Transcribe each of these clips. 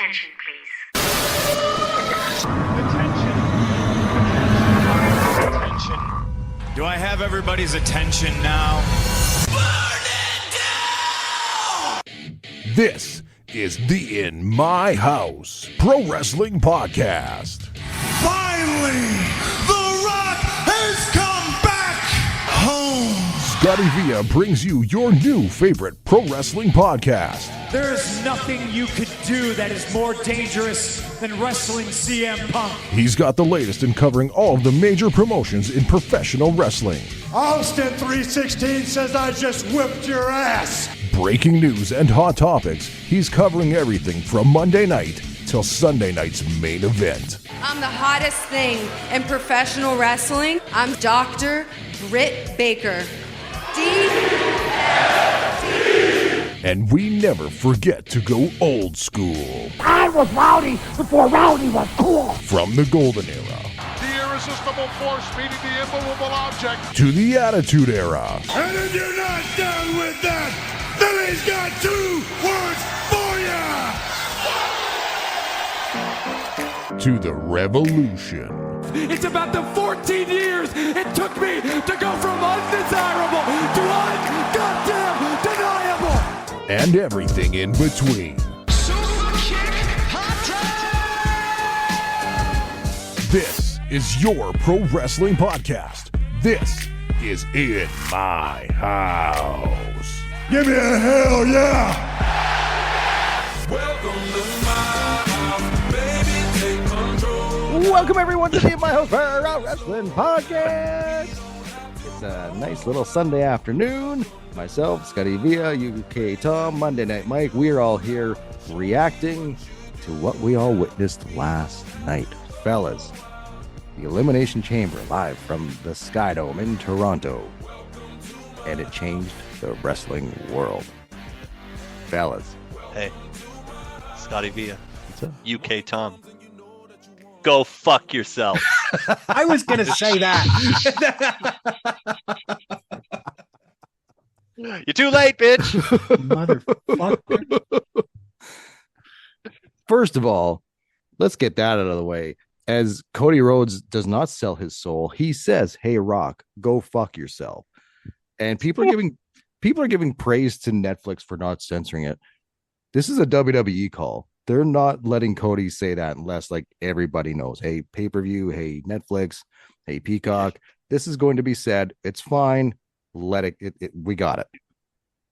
Attention, please. Attention. Do I have everybody's attention now? Burn it down! This is the In My House Pro Wrestling Podcast. Finally, The Rock has come back home. Scotty Villa brings you your new favorite pro wrestling podcast. There is nothing you could do that is more dangerous than wrestling CM Punk. He's got the latest in covering all of the major promotions in professional wrestling. Austin 316 says I just whipped your ass. Breaking news and hot topics, he's covering everything from Monday night till Sunday night's main event. I'm the hottest thing in professional wrestling. I'm Dr. Britt Baker. And we never forget to go old school. I was rowdy before rowdy was cool. From the golden era. The irresistible force meeting the immovable object. To the attitude era. And if you're not done with that, then he's got 2 words for you. To the revolution. It's about the 14 years it took me to go from undesirable to un-goddamn deniable. And everything in between. This is your pro wrestling podcast. This is In My House. Give me a hell yeah. Welcome to my house, baby, take control. Welcome everyone to the In My House Pro Wrestling Podcast. It's a nice little Sunday afternoon. Myself, Scotty Villa, UK Tom, Monday Night Mike. We are all here reacting to what we all witnessed last night. Fellas, the Elimination Chamber live from the Sky Dome in Toronto. And it changed the wrestling world. Fellas. Hey, Scotty Villa, What's up? UK Tom. Go fuck yourself. I was going to say that. You're too late, bitch. Motherfucker. First of all, let's get that out of the way. As Cody Rhodes does not sell his soul, he says, "Hey, Rock, go fuck yourself." And people are giving praise to Netflix for not censoring it. This is a WWE call. They're not letting Cody say that unless like everybody knows. Hey, pay-per-view. Hey, Netflix. Hey, Peacock. This is going to be said. It's fine. Let it. We got it.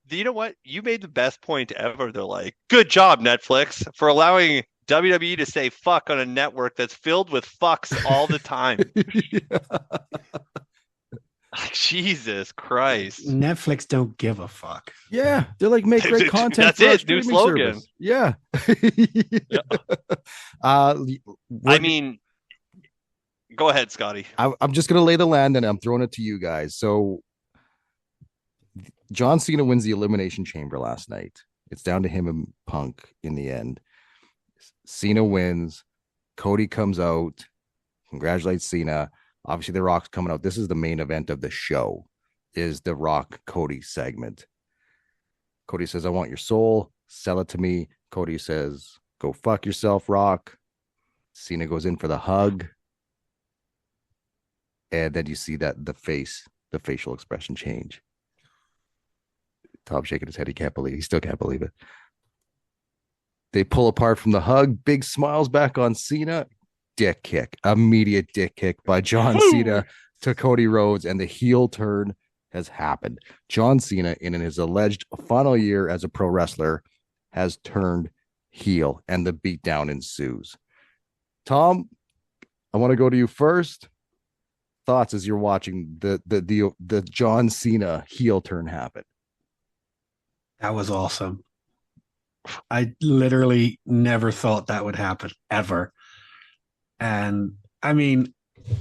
You know what? You made the best point ever. They're like, good job, Netflix, for allowing WWE to say fuck on a network that's filled with fucks all the time. Jesus Christ. Netflix don't give a fuck. Yeah, they're like, make great content. That's for our it. New streaming slogan. service. Yeah. I mean, go ahead, Scotty. I'm just going to lay the land and I'm throwing it to you guys. So John Cena wins the Elimination Chamber last night. It's down to him and Punk in the end. Cena wins. Cody comes out, congratulates Cena. Obviously, The Rock's coming out. This is the main event of the show, is the Rock Cody segment. Cody says, "I want your soul. Sell it to me." Cody says, "Go fuck yourself, Rock." Cena goes in for the hug. And then you see that the facial expression change. Tom shaking his head. He still can't believe it. They pull apart from the hug. Big smiles back on Cena. Dick kick. Immediate dick kick by John Cena to Cody Rhodes. And the heel turn has happened. John Cena, in his alleged final year as a pro wrestler, has turned heel. And the beatdown ensues. Tom, I want to go to you first. Thoughts as you're watching the John Cena heel turn happen? That was awesome. I literally never thought that would happen ever. And I mean,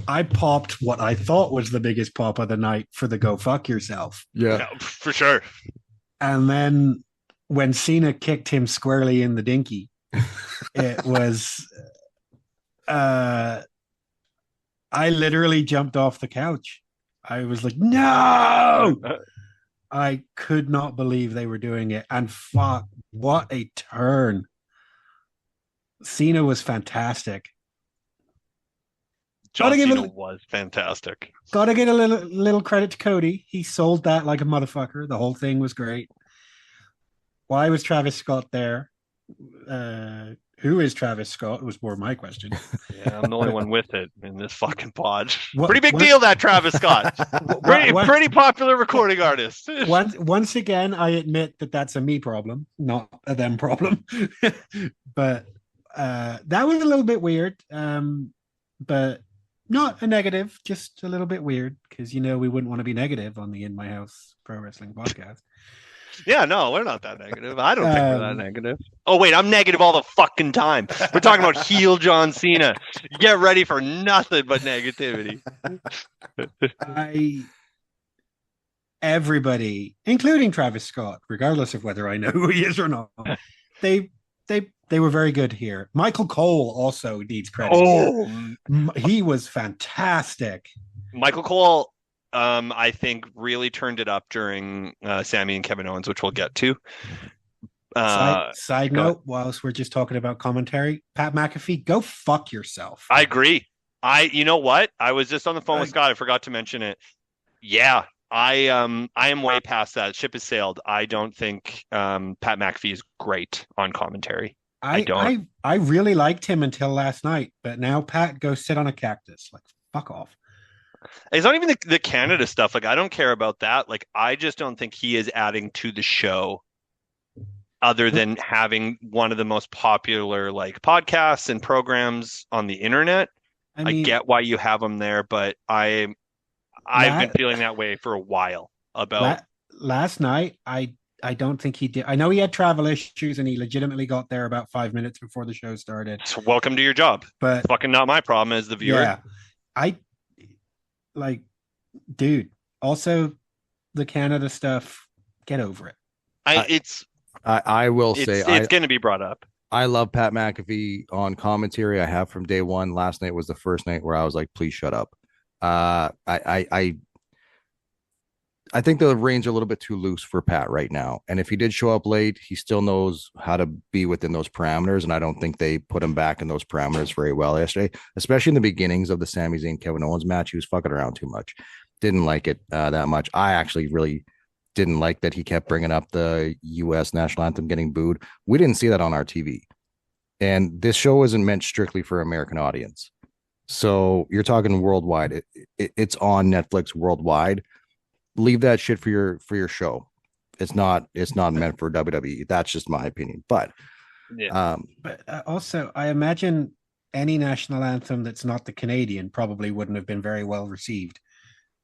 I popped what I thought was the biggest pop of the night for the go fuck yourself. Yeah, for sure. And then when Cena kicked him squarely in the dinky, it was I literally jumped off the couch. I was like, no. I could not believe they were doing it. And fuck, what a turn. Cena was fantastic. John Gotta give Cena it- was fantastic. Gotta get a little credit to Cody. He sold that like a motherfucker. The whole thing was great. Why was Travis Scott there? Who is Travis Scott? Was more my question. Yeah, I'm the only one with it in this fucking pod. What- Pretty big what- deal, that Travis Scott. Pretty popular recording artist. Once again, I admit that that's a me problem, not a them problem. But that was a little bit weird. But not a negative, just a little bit weird because we wouldn't want to be negative on the In My House Pro Wrestling podcast. Yeah, no, we're not that negative. I don't think we're that negative. Oh, wait, I'm negative all the fucking time. We're talking about heel John Cena. Get ready for nothing but negativity. Everybody, including Travis Scott, regardless of whether I know who he is or not, they were very good here. Michael Cole also needs credit. Oh, He was fantastic. Michael Cole, I think, really turned it up during Sammy and Kevin Owens, which we'll get to. Side note, whilst we're just talking about commentary, Pat McAfee, go fuck yourself. I agree. You know what? I was just on the phone with Scott. I forgot to mention it. Yeah, I am way past that. Ship has sailed. I don't think Pat McAfee is great on commentary. I don't. I really liked him until last night, but now Pat, go sit on a cactus. Like, fuck off. It's not even the Canada stuff. Like, I don't care about that. Like, I just don't think he is adding to the show other than having one of the most popular like podcasts and programs on the internet. I get why you have him there, but I've been feeling that way for a while about last night. I don't think he did. I know he had travel issues and he legitimately got there about 5 minutes before the show started. So welcome to your job. But fucking not my problem as the viewer. Yeah. Dude, also the Canada stuff, get over it. I will say it's going to be brought up. I love Pat McAfee on commentary. I have from day one. Last night was the first night where I was like, please shut up. I think the reins are a little bit too loose for Pat right now. And if he did show up late, he still knows how to be within those parameters. And I don't think they put him back in those parameters very well yesterday, especially in the beginnings of the Sami Zayn Kevin Owens match. He was fucking around too much. Didn't like it that much. I actually really didn't like that he kept bringing up the U.S. national anthem getting booed. We didn't see that on our TV. And this show isn't meant strictly for American audience. So you're talking worldwide. It's on Netflix worldwide. Leave that shit for your show. It's not meant for WWE. That's just my opinion. But yeah. But also, I imagine any national anthem that's not the Canadian probably wouldn't have been very well received.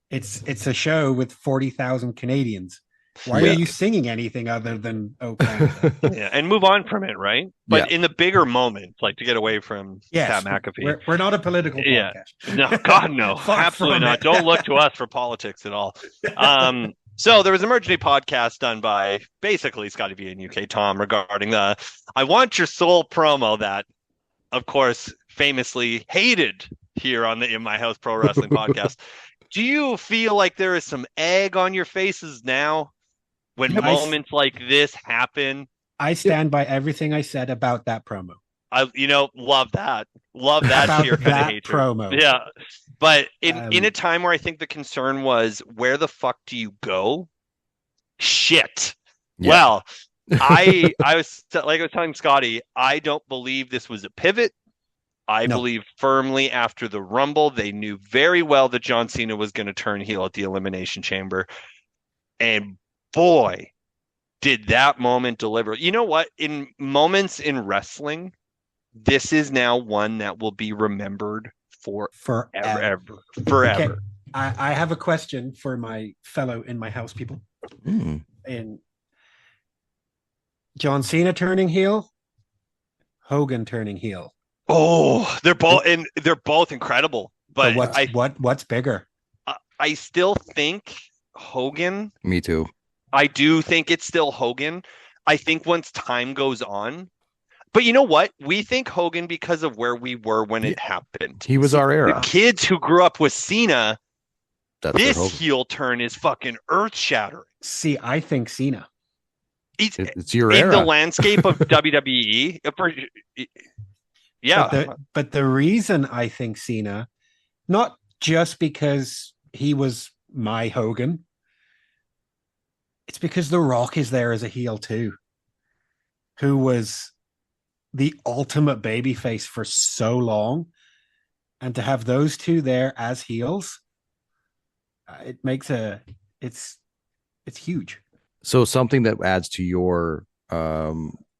It's a show with 40,000 Canadians. Why are you singing anything other than "Oh Canada"? Yeah, and move on from it, right? But in the bigger moments, like to get away from Pat McAfee. We're not a political podcast. No, God, no, absolutely not. Don't look to us for politics at all. So there was an emergency podcast done by basically Scotty V and UK Tom regarding the "I Want Your Soul" promo that, of course, famously hated here on the In My House Pro Wrestling podcast. Do you feel like there is some egg on your faces now when moments like this happen? I stand by everything I said about that promo. Love that. Love that here kind of hatred. Promo. Yeah. But in a time where I think the concern was, where the fuck do you go? Shit. Yeah. Well, I was telling Scotty, I don't believe this was a pivot. I believe firmly after the Rumble, they knew very well that John Cena was going to turn heel at the Elimination Chamber. And boy, did that moment deliver. You know what? In moments in wrestling, this is now one that will be remembered forever. Okay. I have a question for my fellow In My House people. And John Cena turning heel, Hogan turning heel. Oh, they're both incredible. But what's bigger? I still think Hogan. Me too. I do think it's still Hogan. I think once time goes on. But you know what? We think Hogan because of where we were when it happened. He was our era. The kids who grew up with Cena, this heel turn is fucking earth-shattering. See, I think Cena. It's your in era. the landscape of WWE. Yeah. But the reason I think Cena, not just because he was my Hogan, it's because The Rock is there as a heel too, who was the ultimate babyface for so long. And to have those two there as heels, it makes it's huge. So something that adds to your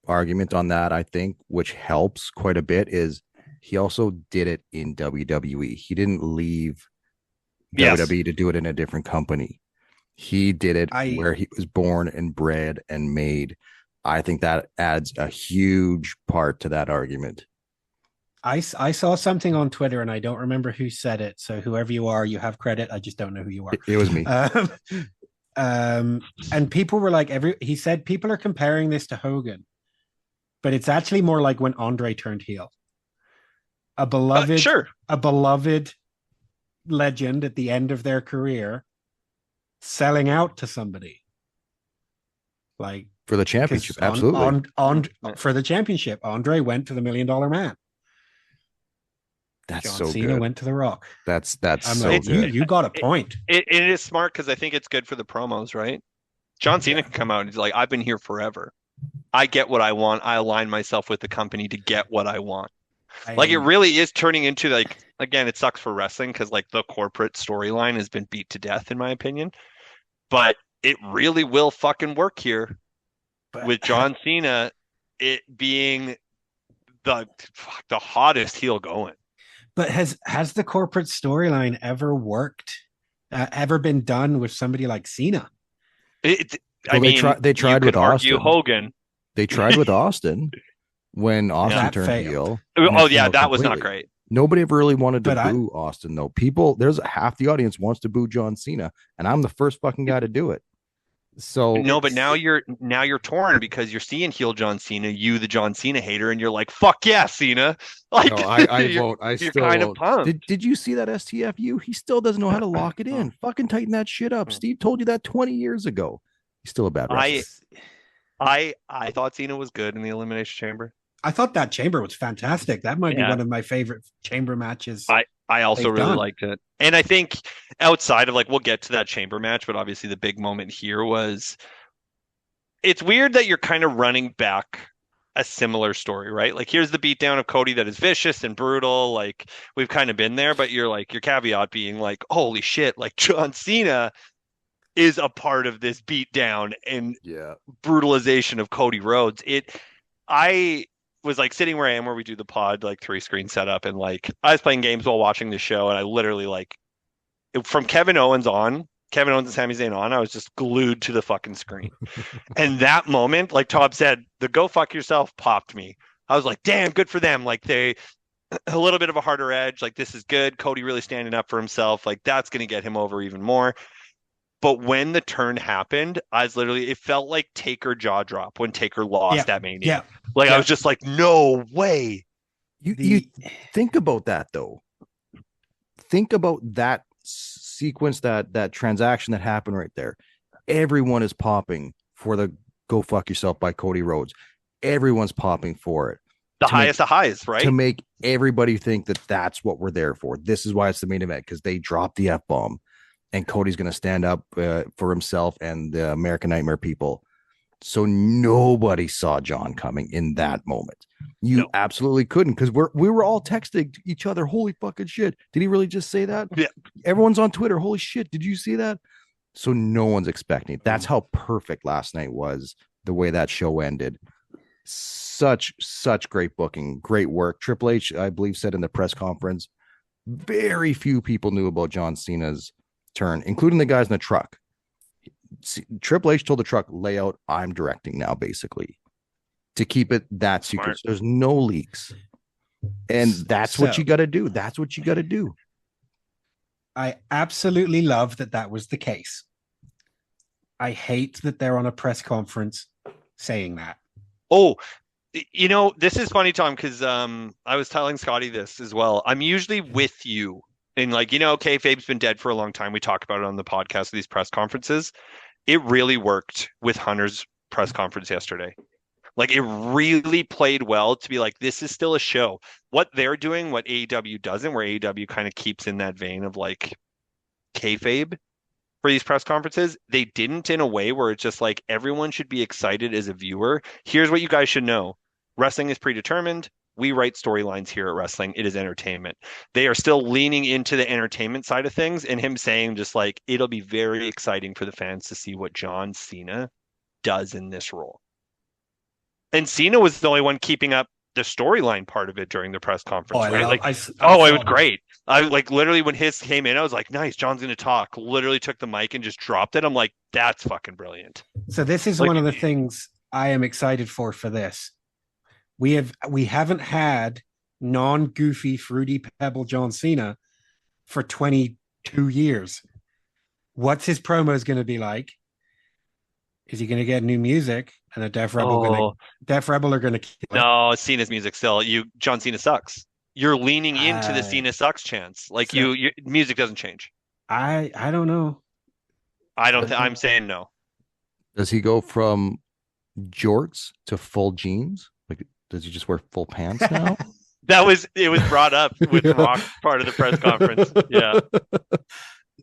argument on that, I think, which helps quite a bit, is he also did it in WWE. He didn't leave WWE to do it in a different company. He did it where he was born and bred and made. I think that adds a huge part to that argument. I saw something on Twitter and I don't remember who said it. So whoever you are, you have credit. I just don't know who you are. It was me. And people were like, he said people are comparing this to Hogan, but it's actually more like when Andre turned heel. A beloved legend at the end of their career selling out to somebody. Like for the championship, absolutely. For the championship, Andre went to the $1 Million Man. That's John so Cena good. went to The Rock. That's I'm so like, good. You got a point. It is smart because I think it's good for the promos, right? John Cena can come out and he's like, I've been here forever. I get what I want. I align myself with the company to get what I want. Like it really is turning into like, again, it sucks for wrestling because like the corporate storyline has been beat to death in my opinion, but it really will fucking work here with John Cena, it being the hottest heel going. But has the corporate storyline ever worked, ever been done with somebody like Cena? They tried with Austin. Hogan. They tried with Austin when Austin turned heel. Oh yeah, that was not great. Nobody ever really wanted to boo Austin though. There's half the audience wants to boo John Cena, and I'm the first fucking guy to do it. So no, but now you're torn because you're seeing heel John Cena, you the John Cena hater, and you're like, "Fuck yeah, Cena!" Like, no, I won't. I still kind won't. of pumped. Did you see that STFU? He still doesn't know how to lock it in. Fucking tighten that shit up. Steve told you that 20 years ago. He's still a bad wrestler. I thought Cena was good in the Elimination Chamber. I thought that chamber was fantastic. That might be one of my favorite chamber matches. I also really liked it. And I think outside of like, we'll get to that chamber match, but obviously the big moment here was, it's weird that you're kind of running back a similar story, right? Like here's the beatdown of Cody that is vicious and brutal. Like we've kind of been there, but you're like, your caveat being like, holy shit, like John Cena is a part of this beatdown and brutalization of Cody Rhodes. I was like sitting where I am, where we do the pod, like 3-screen setup, and like I was playing games while watching the show, and I literally like from Kevin Owens and Sami Zayn on, I was just glued to the fucking screen. And that moment, like Todd said, the go fuck yourself popped me. I was like, damn, good for them. Like they a little bit of a harder edge. Like this is good. Cody really standing up for himself. Like that's going to get him over even more. But when the turn happened, I was literally, it felt like Taker jaw drop when Taker lost at Mania. Yeah. Like I was just like, no way. You think about that though. Think about that sequence, that transaction that happened right there. Everyone is popping for the go fuck yourself by Cody Rhodes. Everyone's popping for it. The highest of highs, right? To make everybody think that that's what we're there for. This is why it's the main event, because they dropped the F-bomb. And Cody's going to stand up for himself and the American Nightmare people. So nobody saw John coming in that moment. You absolutely couldn't, because we were all texting each other, holy fucking shit. Did he really just say that? Yeah. Everyone's on Twitter, holy shit, did you see that? So no one's expecting it. That's how perfect last night was, the way that show ended. Such great booking, great work. Triple H, I believe, said in the press conference, very few people knew about John Cena's turn, including the guys in the truck. Triple H told the truck, layout, I'm directing now, basically, to keep it that secret. So there's no leaks. And that's what you got to do. That's what you got to do. I absolutely love that was the case. I hate that they're on a press conference saying that. Oh, you know, this is funny, Tom, because I was telling Scotty this as well. I'm usually with you. And like, you know, kayfabe's been dead for a long time. We talk about it on the podcast, these press conferences. It really worked with Hunter's press conference yesterday. Like it really played well to be like, this is still a show. What they're doing, what AEW doesn't, where AEW kind of keeps in that vein of like kayfabe for these press conferences, they didn't in a way where it's just like everyone should be excited as a viewer. Here's what you guys should know. Wrestling is predetermined. We write storylines here at wrestling. It is entertainment. They are still leaning into the entertainment side of things, and him saying just like, it'll be very exciting for the fans to see what John Cena does in this role. And Cena was the only one keeping up the storyline part of it during the press conference, right? Like, it was great. I like literally when his came in, I was like, nice, John's gonna talk. Literally took the mic and just dropped it. I'm like, that's fucking brilliant. So this is one of the things I am excited for this. We haven't had non-goofy Fruity Pebble John Cena for 22 years. What's his promos going to be like? Is he going to get new music? And a Def Rebel are going to kill it? No, Cena's music still. John Cena sucks. You're leaning into the Cena sucks chance. Like your music doesn't change. I don't know. I'm saying no. Does he go from jorts to full jeans? Like, does he just wear full pants now? It was brought up with Rock part of the press conference. Yeah.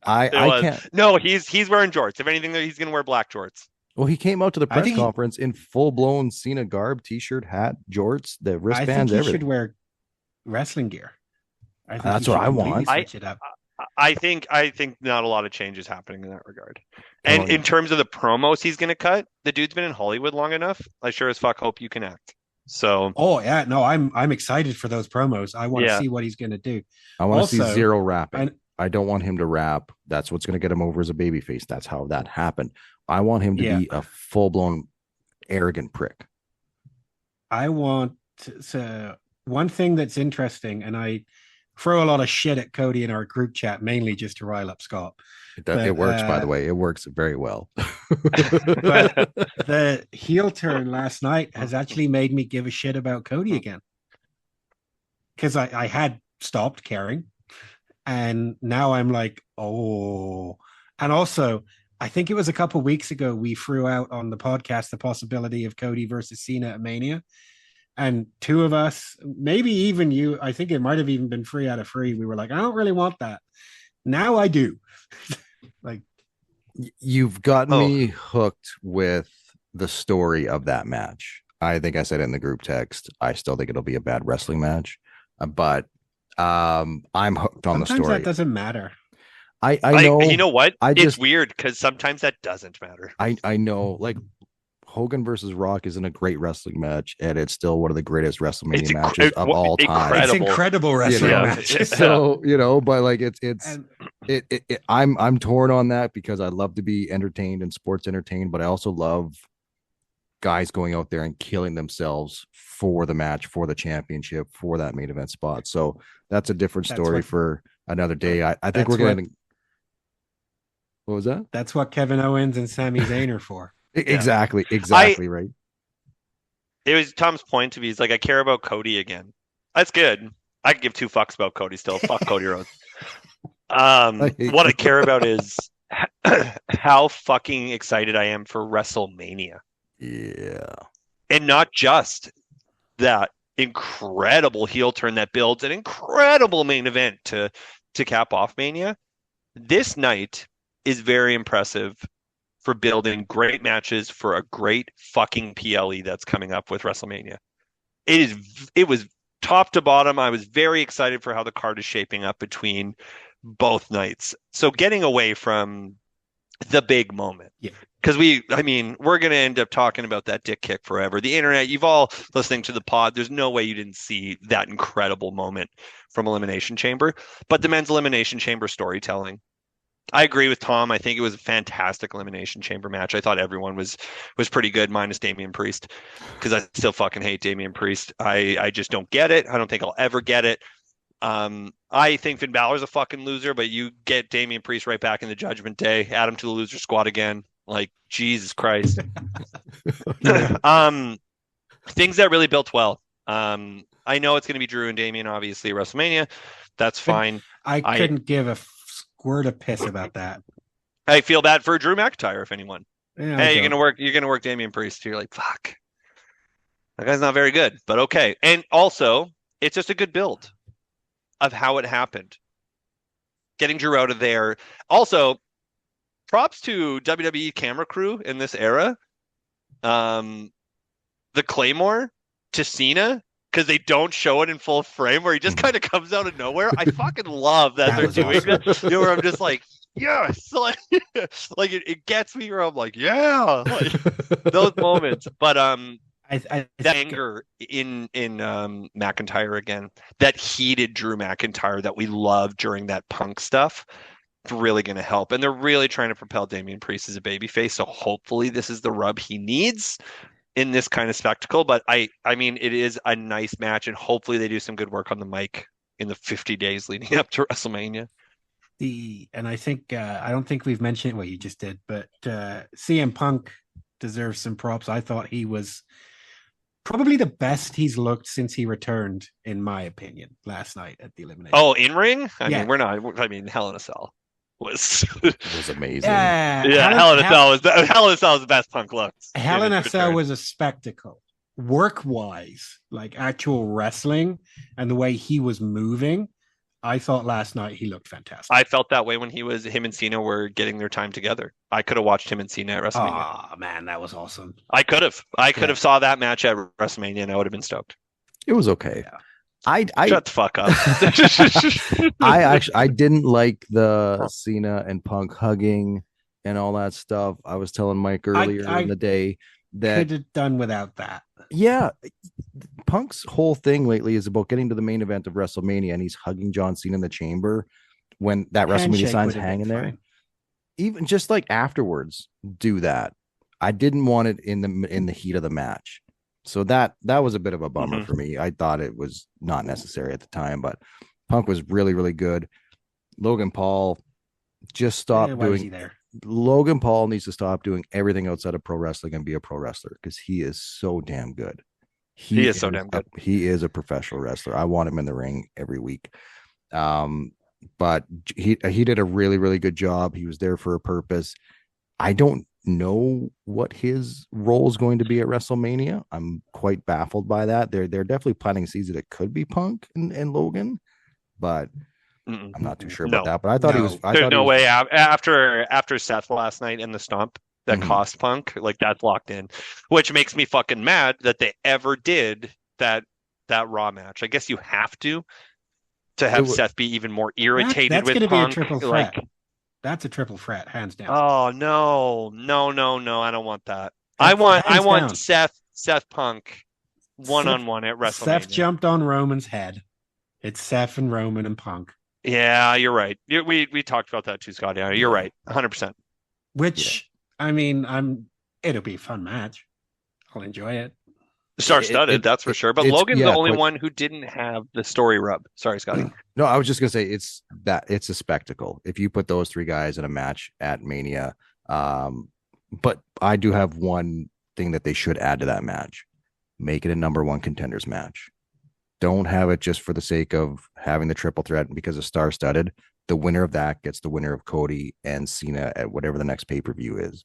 I can't. No, he's wearing jorts. If anything, he's going to wear black jorts. Well, he came out to the press conference in full-blown Cena garb, t-shirt, hat, jorts, the wristbands, everything. He should wear wrestling gear. That's what I want. I think not a lot of changes happening in that regard. And in terms of the promos he's going to cut, the dude's been in Hollywood long enough. I sure as fuck hope you can act. So. Oh yeah, no, I'm excited for those promos. I want to see what he's going to do. I want to see zero rapping. I don't want him to rap. That's what's going to get him over as a babyface. That's how that happened. I want him to be a full-blown arrogant prick. I want one thing that's interesting, and I throw a lot of shit at Cody in our group chat, mainly just to rile up Scott. It works, by the way. It works very well. But the heel turn last night has actually made me give a shit about Cody again. Because I had stopped caring. And now I'm like, oh. And also, I think it was a couple of weeks ago we threw out on the podcast the possibility of Cody versus Cena at Mania. And two of us, maybe even you, I think it might have even been 3 out of 3. We were like, I don't really want that. Now I do. Like, you've got me hooked with the story of that match. I think I said it in the group text. I still think it'll be a bad wrestling match, but I'm hooked on the story. Sometimes that doesn't matter. I know. You know what? It's weird because sometimes that doesn't matter. I know. Like, Hogan versus Rock isn't a great wrestling match, and it's still one of the greatest WrestleMania matches of all time. It's incredible wrestling match. So but like I'm torn on that because I love to be entertained and sports entertained, but I also love guys going out there and killing themselves for the match, for the championship, for that main event spot. So that's a different story for another day. I think we're going to. What was that? That's what Kevin Owens and Sami Zayn are for. Exactly right. It was Tom's point to be, he's like, I care about Cody again. That's good. I can give 2 fucks about Cody still. Fuck Cody Rhodes. What I care about is how fucking excited I am for WrestleMania. Yeah. And not just that incredible heel turn that builds an incredible main event to cap off Mania. This night is very impressive for building great matches for a great fucking PLE that's coming up with WrestleMania. It was top to bottom. I was very excited for how the card is shaping up between both nights. So getting away from the big moment. Yeah. Because we're going to end up talking about that dick kick forever. The internet, you've all listening to the pod, there's no way you didn't see that incredible moment from Elimination Chamber. But the men's Elimination Chamber storytelling, I agree with Tom. I think it was a fantastic Elimination Chamber match. I thought everyone was pretty good, minus Damian Priest, because I still fucking hate Damian Priest. I just don't get it. I don't think I'll ever get it. I think Finn Balor's a fucking loser, but you get Damian Priest right back in the Judgment Day, add him to the loser squad again. Like, Jesus Christ. Things that really built well. I know it's going to be Drew and Damian, obviously, at WrestleMania. That's fine. I couldn't give a squirt of piss about that. I feel bad for Drew McIntyre, if anyone. Yeah, hey, you're gonna work Damian Priest. You're like, fuck. That guy's not very good, but okay. And also, it's just a good build of how it happened. Getting Drew out of there. Also, props to WWE camera crew in this era. The Claymore to Cena, because they don't show it in full frame, where he just kind of comes out of nowhere. I fucking love that they're doing that. You know, where I'm just like, yes, like it gets me where I'm like, yeah, like, those moments. But that anger in McIntyre again, that heated Drew McIntyre that we loved during that Punk stuff, it's really going to help. And they're really trying to propel Damian Priest as a babyface. So hopefully this is the rub he needs in this kind of spectacle. But I mean, it is a nice match, and hopefully they do some good work on the mic in the 50 days leading up to WrestleMania. And I think I don't think we've mentioned, well, you just did, but CM Punk deserves some props. I thought he was probably the best he's looked since he returned, in my opinion, last night at the Elimination. Oh, in ring? I Yeah. mean, we're not. I mean, Hell in a Cell was was amazing. yeah. Hell in a Cell was the best Punk looks. Hell in a Cell was a spectacle, work wise, like actual wrestling and the way he was moving. I thought last night he looked fantastic. I felt that way when him and Cena were getting their time together. I could have watched him and Cena at WrestleMania. Oh man, that was awesome. I could have saw that match at WrestleMania, and I would have been stoked. It was okay. Yeah. Shut the fuck up. I didn't like the Cena and Punk hugging and all that stuff. I was telling Mike earlier in the day that could have done without that. Yeah, Punk's whole thing lately is about getting to the main event of WrestleMania, and he's hugging John Cena in the chamber when that WrestleMania sign's hanging there. Fine. Even just like afterwards, do that. I didn't want it in the heat of the match. So that was a bit of a bummer for me. I thought it was not necessary at the time, but Punk was really, really good. Logan Paul just stopped doing. Logan Paul needs to stop doing everything outside of pro wrestling and be a pro wrestler, because he is so damn good. He is so damn good. He is a professional wrestler. I want him in the ring every week. But he did a really, really good job. He was there for a purpose. I don't know what his role is going to be at WrestleMania. I'm quite baffled by that. They're definitely planting seeds that it could be Punk and Logan, but I'm not too sure about that. But I thought he was. There's no way after Seth last night in the stomp that cost Punk, like, that's locked in, which makes me fucking mad that they ever did that Raw match. I guess you have to have Seth be even more irritated that's with gonna Punk. Be a triple threat. That's a triple threat, hands down. Oh no! I don't want that. I want Seth Punk one-on-one at WrestleMania. Seth jumped on Roman's head. It's Seth and Roman and Punk. Yeah, you're right. We talked about that too, Scotty. You're right, 100%. Which, I mean, it'll be a fun match. I'll enjoy it. Star-studded, that's for sure. But Logan's the only one who didn't have the story rub. Sorry, Scotty. No, I was just gonna say it's a spectacle if you put those three guys in a match at Mania. But I do have one thing that they should add to that match: make it a number one contenders match. Don't have it just for the sake of having the triple threat because of star-studded. The winner of that gets the winner of Cody and Cena at whatever the next pay-per-view is.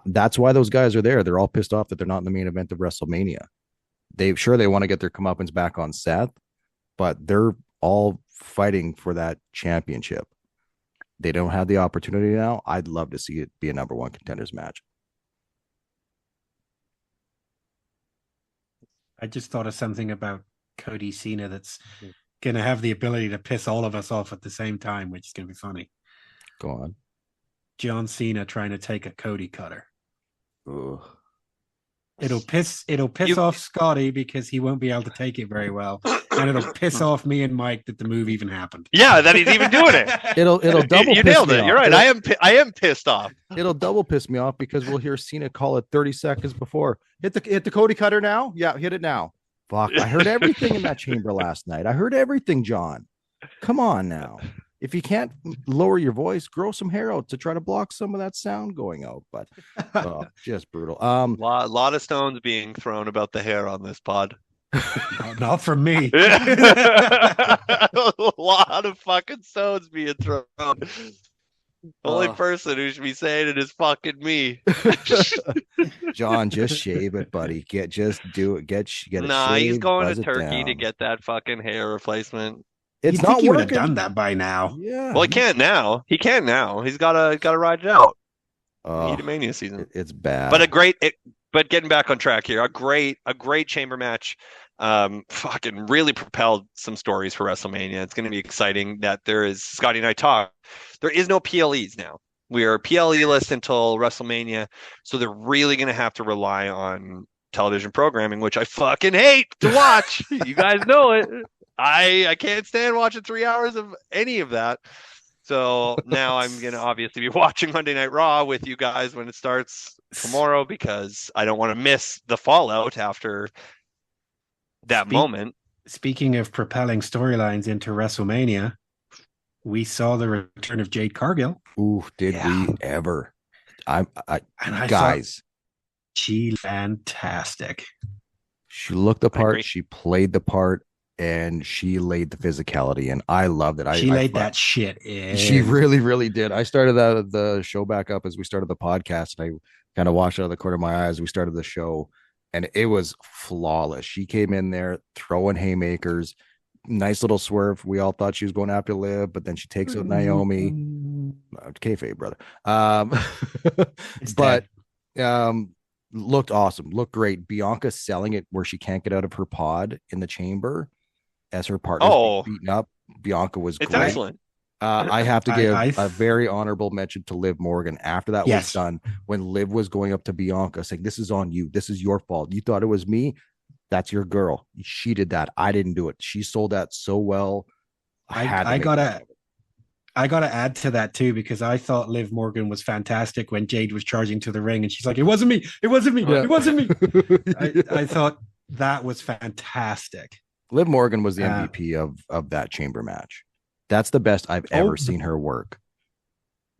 That's why those guys are there. They're all pissed off that they're not in the main event of WrestleMania. They want to get their comeuppance back on Seth, but they're all fighting for that championship. They don't have the opportunity now. I'd love to see it be a number one contenders match. I just thought of something about Cody Cena that's going to have the ability to piss all of us off at the same time, which is going to be funny. Go on. John Cena trying to take a Cody cutter. Ugh. It'll piss off Scotty because he won't be able to take it very well, and it'll piss off me and Mike that the move even happened. Yeah, that he's even doing it. It'll double. You nailed it. You're right. I am pissed off. It'll double piss me off because we'll hear Cena call it 30 seconds before. Hit the Cody cutter now. Yeah, hit it now. Fuck! I heard everything in that chamber last night. I heard everything, John. Come on now. If you can't lower your voice, grow some hair out to try to block some of that sound going out. But just brutal. Lot of stones being thrown about the hair on this pod. Not from me. A lot of fucking stones being thrown. The only person who should be saying it is fucking me. John, just shave it, buddy. Do it. Get it Nah, he's shaved, going buzz to it Turkey to down. get that fucking hair replacement. It's You'd not think he would have working. done that by now. Yeah. Well, he can't now. He can now. He's gotta ride it out. Mania season. It's bad. But getting back on track here, a great chamber match. Fucking really propelled some stories for WrestleMania. It's going to be exciting that Scotty and I talk. There is no PLEs now. We are PLE list until WrestleMania, so they're really going to have to rely on television programming, which I fucking hate to watch. You guys know it. I can't stand watching 3 hours of any of that. So now I'm going to obviously be watching Monday Night Raw with you guys when it starts tomorrow, because I don't want to miss the fallout after that moment. Speaking of propelling storylines into WrestleMania, we saw the return of Jade Cargill. Ooh, did we ever? I guys, she fantastic. She looked the part, she played the part, and she laid the physicality, and I loved it. She laid that shit in. She really, really did. I started the show back up as we started the podcast, and I kind of watched out of the corner of my eye as we started the show, and it was flawless. She came in there throwing haymakers, nice little swerve. We all thought she was going after Liv, but then she takes out Naomi. Kayfabe, brother. But looked awesome, looked great. Bianca selling it where she can't get out of her pod in the chamber as her partner beaten up. Bianca was great. Excellent. I have to give a very honorable mention to Liv Morgan after that was done, when Liv was going up to Bianca saying, "This is on you. This is your fault. You thought it was me. That's your girl. She did that. I didn't do it." She sold that so well. I gotta add to that too, because I thought Liv Morgan was fantastic when Jade was charging to the ring and she's like, "It wasn't me. It wasn't me. It wasn't me." I thought that was fantastic. Liv Morgan was the MVP of that chamber match. That's the best I've ever seen her work.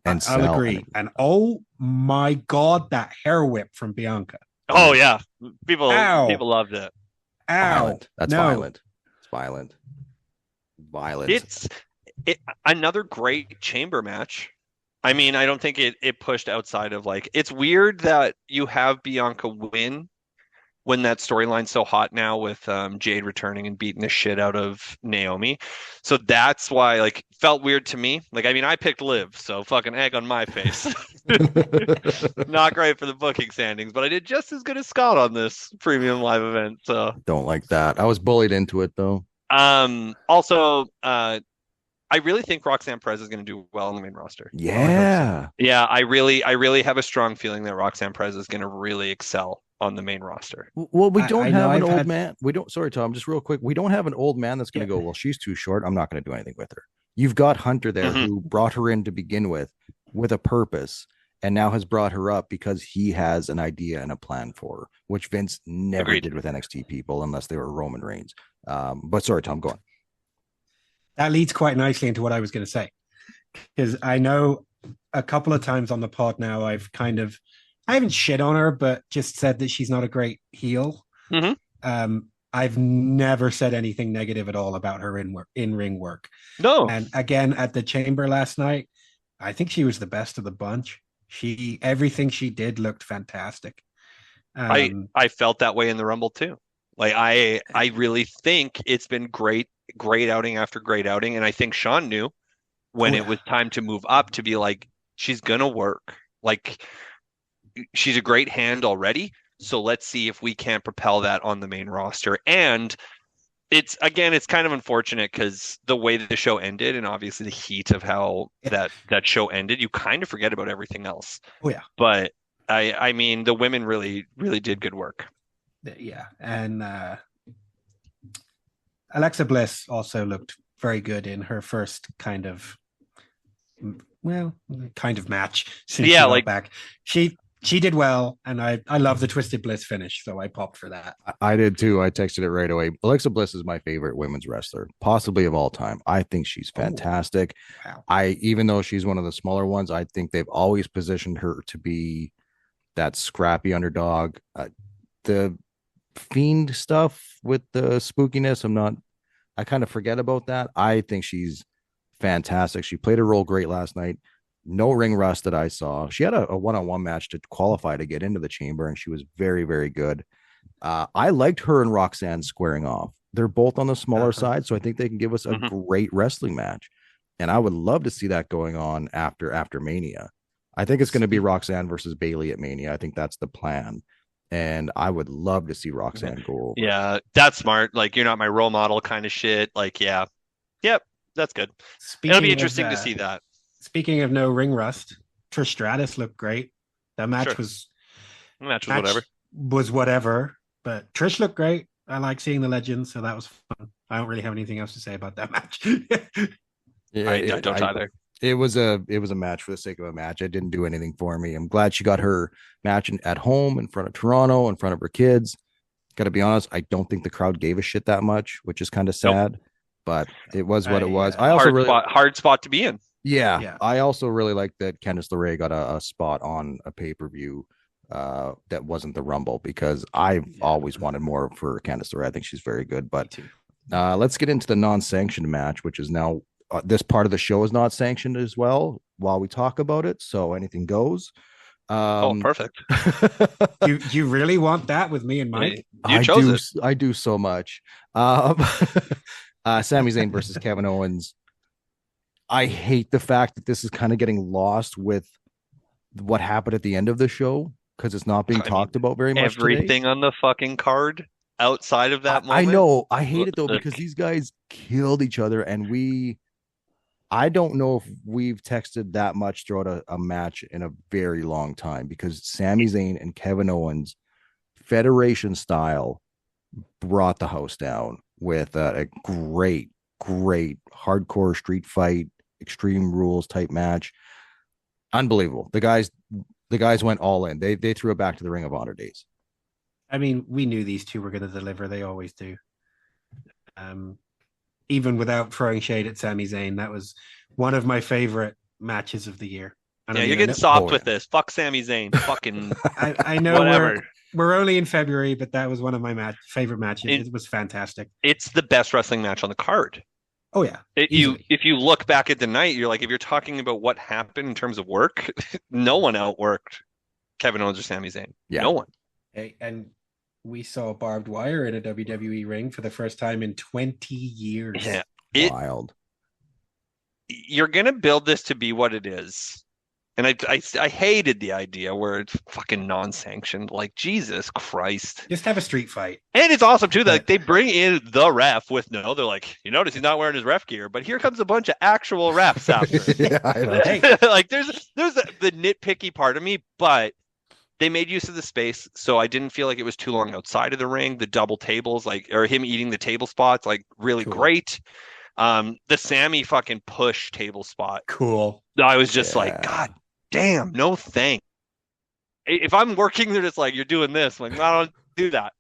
And I'll agree. And oh my God, that hair whip from Bianca. Oh yeah, people loved it. Violent. That's violent. It's violent. It's another great chamber match. I mean, I don't think it pushed outside of it's weird that you have Bianca win when that storyline's so hot now with Jade returning and beating the shit out of Naomi. So that's why felt weird to me. I picked Liv, so fucking egg on my face. Not great for the booking standings, but I did just as good as Scott on this premium live event. So don't like that. I was bullied into it though. Also, I really think Roxanne Perez is going to do well on the main roster. Yeah. Yeah, I really have a strong feeling that Roxanne Perez is going to really excel on the main roster. Well, we don't have an old man. We don't. Sorry, Tom. Just real quick, we don't have an old man that's going to go, "Well, she's too short. I'm not going to do anything with her." You've got Hunter there, who brought her in to begin with a purpose, and now has brought her up because he has an idea and a plan for her, which Vince never did with NXT people unless they were Roman Reigns. But sorry, Tom, go on. That leads quite nicely into what I was going to say, because I know a couple of times on the pod now I haven't shit on her, but just said that she's not a great heel. I've never said anything negative at all about her in-ring work. No. And again, at the chamber last night, I think she was the best of the bunch. Everything she did looked fantastic. I felt that way in the Rumble too. I really think it's been great outing after great outing. And I think Sean knew when it was time to move up to be she's going to work. She's a great hand already. So let's see if we can propel that on the main roster. And it's kind of unfortunate because the way that the show ended, and obviously the heat of how that show ended, you kind of forget about everything else. Oh yeah. But I mean, the women really, really did good work. Yeah. And Alexa Bliss also looked very good in her first kind of match since she got back. She did well, and I love the Twisted Bliss finish, so I popped for that. I did too. I texted it right away. Alexa Bliss is my favorite women's wrestler, possibly of all time. I think she's fantastic. Wow. Even though she's one of the smaller ones, I think they've always positioned her to be that scrappy underdog. The Fiend stuff with the spookiness, I kind of forget about that. I think she's fantastic. She played a role great last night. No ring rust that I saw. She had a one-on-one match to qualify to get into the chamber, and she was very, very good. I liked her and Roxanne squaring off. They're both on the smaller side, so I think they can give us a great wrestling match. And I would love to see that going on after Mania. I think it's going to be Roxanne versus Bailey at Mania. I think that's the plan. And I would love to see Roxanne go over. Yeah, that's smart. Like, you're not my role model kind of shit. Like, yeah. Yep, that's good. It'll be interesting to see that. Speaking of no ring rust, Trish Stratus looked great. That match was whatever, but Trish looked great. I like seeing the legends, so that was fun. I don't really have anything else to say about that match. Yeah, I don't either. It was a match for the sake of a match. It didn't do anything for me. I'm glad she got her match at home in front of Toronto, in front of her kids. Got to be honest, I don't think the crowd gave a shit that much, which is kind of sad. Nope. But it was what it was. I also hard spot to be in. Yeah, I also really like that Candice LeRae got a spot on a pay-per-view that wasn't the Rumble, because I've always wanted more for Candice LeRae. I think she's very good. But let's get into the non-sanctioned match, which is now this part of the show is not sanctioned as well while we talk about it. So anything goes. Perfect. you really want that with me and Mike? I do so much. Sami Zayn versus Kevin Owens. I hate the fact that this is kind of getting lost with what happened at the end of the show, because it's not being talked about very much. Everything on the fucking card outside of that moment. I know. I hate it though, because these guys killed each other, and I don't know if we've texted that much throughout a match in a very long time, because Sami Zayn and Kevin Owens, Federation style, brought the house down with a great hardcore street fight, Extreme Rules type match. Unbelievable. The guys went all in. They threw it back to the Ring of Honor days. I mean, we knew these two were going to deliver. They always do. Even without throwing shade at Sami Zayn, that was one of my favorite matches of the year. You're getting soft with this. Fuck Sami Zayn. Fucking I know whatever. We're only in February, but that was one of my favorite matches. It was fantastic. It's the best wrestling match on the card. Oh yeah. If you look back at the night, you're like, if you're talking about what happened in terms of work, no one outworked Kevin Owens or Sami Zayn. Yeah. No one. Hey, and we saw barbed wire in a WWE ring for the first time in 20 years. Yeah. Wild. You're gonna build this to be what it is. And I hated the idea where it's fucking non-sanctioned. Like, Jesus Christ. Just have a street fight. And it's awesome, too, that like, they bring in the ref with they're like, you notice he's not wearing his ref gear, but here comes a bunch of actual refs after. Yeah, I know. Like, there's the nitpicky part of me, but they made use of the space, so I didn't feel like it was too long outside of the ring. The double tables, or him eating the table spots, really great. The Sammy fucking push table spot. Cool. I was just like, God damn, no thanks. If I'm working, they're just like, you're doing this. I'm like, no, I don't do that.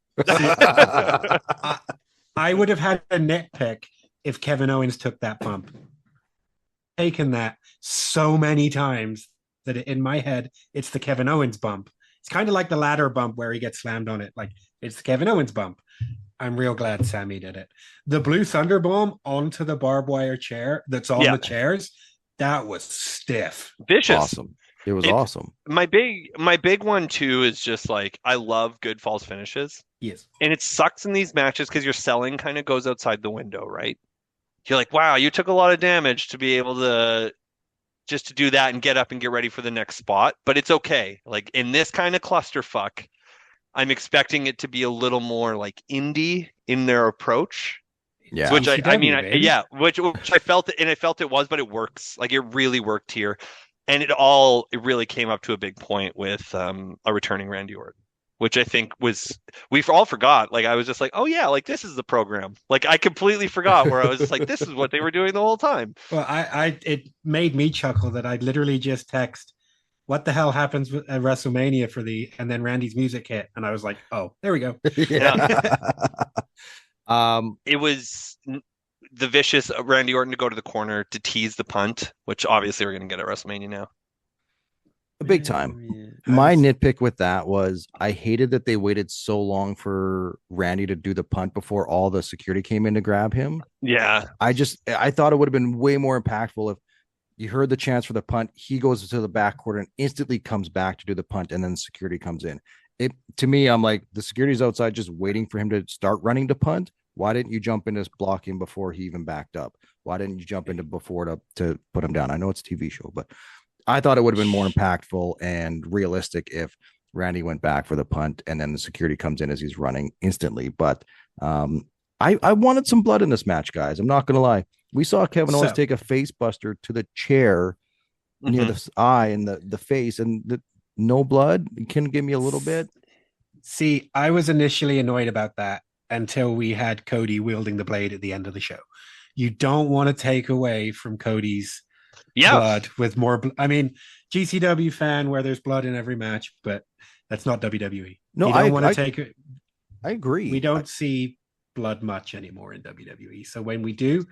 I would have had a nitpick if Kevin Owens took that bump. Taken that so many times that in my head, it's the Kevin Owens bump. It's kind of like the ladder bump where he gets slammed on it. Like, it's the Kevin Owens bump. I'm real glad Sammy did it. The Blue Thunder Bomb onto the barbed wire chair that's on the chairs, that was stiff. Vicious. Awesome. It was awesome. My big one too is just like, I love good false finishes. Yes. And it sucks in these matches because your selling kind of goes outside the window, right? You're like, wow, you took a lot of damage to be able to just to do that and get up and get ready for the next spot. But it's okay. Like, in this kind of clusterfuck, I'm expecting it to be a little more like indie in their approach. Yeah. Which which I felt, and I felt it was, but it works. Like, it really worked here. And it really came up to a big point with a returning Randy Orton, which I think we all forgot. Like, I was just like, oh yeah, like this is the program. Like, I completely forgot where I was just like, this is what they were doing the whole time. Well, it made me chuckle that I literally just text, what the hell happens at WrestleMania and then Randy's music hit. And I was like, oh, there we go. It was the vicious Randy Orton to go to the corner to tease the punt, which obviously we're going to get at WrestleMania now. Big time. My nitpick with that was I hated that they waited so long for Randy to do the punt before all the security came in to grab him. Yeah. I thought it would have been way more impactful if You heard the chance for the punt. He goes to the backcourt and instantly comes back to do the punt, and then security comes in. To me, I'm like, the security's outside just waiting for him to start running to punt. Why didn't you jump into blocking before he even backed up? Why didn't you jump into before to put him down? I know it's a TV show, but I thought it would have been more impactful and realistic if Randy went back for the punt and then the security comes in as he's running instantly. But I wanted some blood in this match, guys. I'm not going to lie. We saw Kevin Owens take a face buster to the chair near the eye and the face, and no blood. Can you give me a little bit? See, I was initially annoyed about that until we had Cody wielding the blade at the end of the show. You don't want to take away from Cody's blood with more. I mean, GCW fan where there's blood in every match, but that's not WWE. No, you don't want to take it. I agree. We don't see blood much anymore in WWE. So when we do,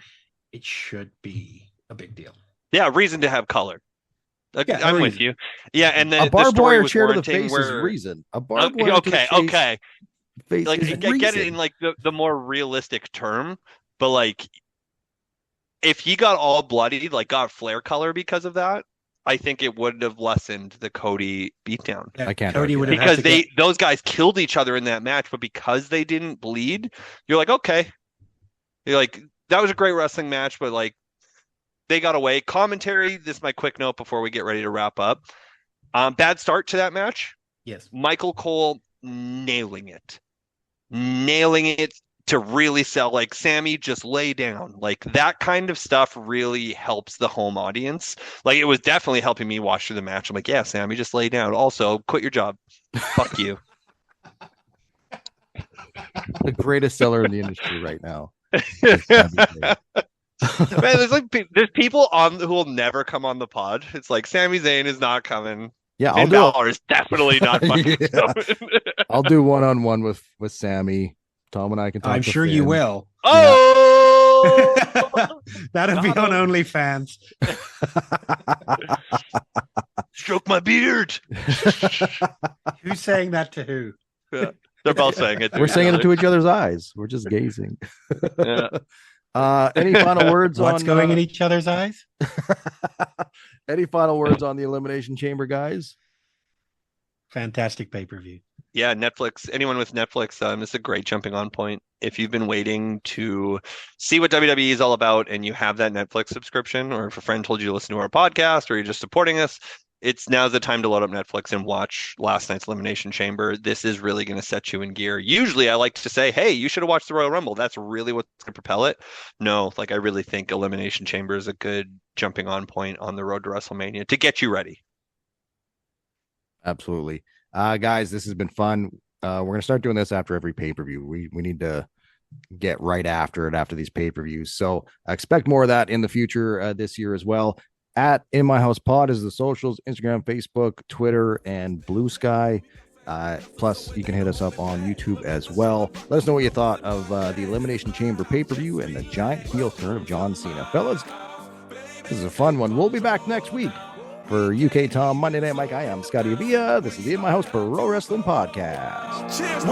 it should be a big deal. Yeah, reason to have color. I'm with you. Yeah, and a barbed wire chair to the face is reason. A barbed wire okay. Face like is I get it in like the more realistic term, but like if he got all bloody, like got flare color because of that, I think it would have lessened the Cody beatdown. Yeah, I can't Cody would have because those guys killed each other in that match, but because they didn't bleed, you're like, okay. You're like, that was a great wrestling match, but like they got away. Commentary, this is my quick note before we get ready to wrap up. Bad start to that match. Yes. Michael Cole nailing it to really sell, like, Sammy, just lay down. Like, that kind of stuff really helps the home audience. Like, it was definitely helping me watch through the match. I'm like, yeah, Sammy, just lay down. Also, quit your job. Fuck you. The greatest seller in the industry right now. Man, there's people on who will never come on the pod. It's like Sami Zayn is not coming. Yeah, Finn Balor is definitely not fucking coming. I'll do one-on-one with Sammy. Tom and I can talk. I'm sure you will. Oh, that'll be on OnlyFans. Stroke my beard. Who's saying that to who? Yeah, they're both saying it. We're saying it to each other's eyes. We're just gazing. Yeah. Any final words What's on going in each other's eyes? Any final words on the Elimination Chamber, guys? Fantastic pay-per-view. Yeah, Netflix. Anyone with Netflix, this is a great jumping on point. If you've been waiting to see what WWE is all about and you have that Netflix subscription, or if a friend told you to listen to our podcast, or you're just supporting us, now's the time to load up Netflix and watch last night's Elimination Chamber. This is really going to set you in gear. Usually I like to say, hey, you should have watched the Royal Rumble. That's really what's going to propel it. No, like I really think Elimination Chamber is a good jumping on point on the road to WrestleMania to get you ready. Absolutely. Guys, this has been fun. We're going to start doing this after every pay-per-view. We need to get right after it after these pay-per-views. So I expect more of that in the future this year as well. At In My House Pod is the socials, Instagram, Facebook, Twitter, and Blue Sky. Plus, you can hit us up on YouTube as well. Let us know what you thought of the Elimination Chamber pay-per-view and the giant heel turn of John Cena. Fellas, this is a fun one. We'll be back next week. For UK Tom, Monday Night Mike, I am Scotty Avia. This is the In My House Pro Wrestling Podcast. Cheers,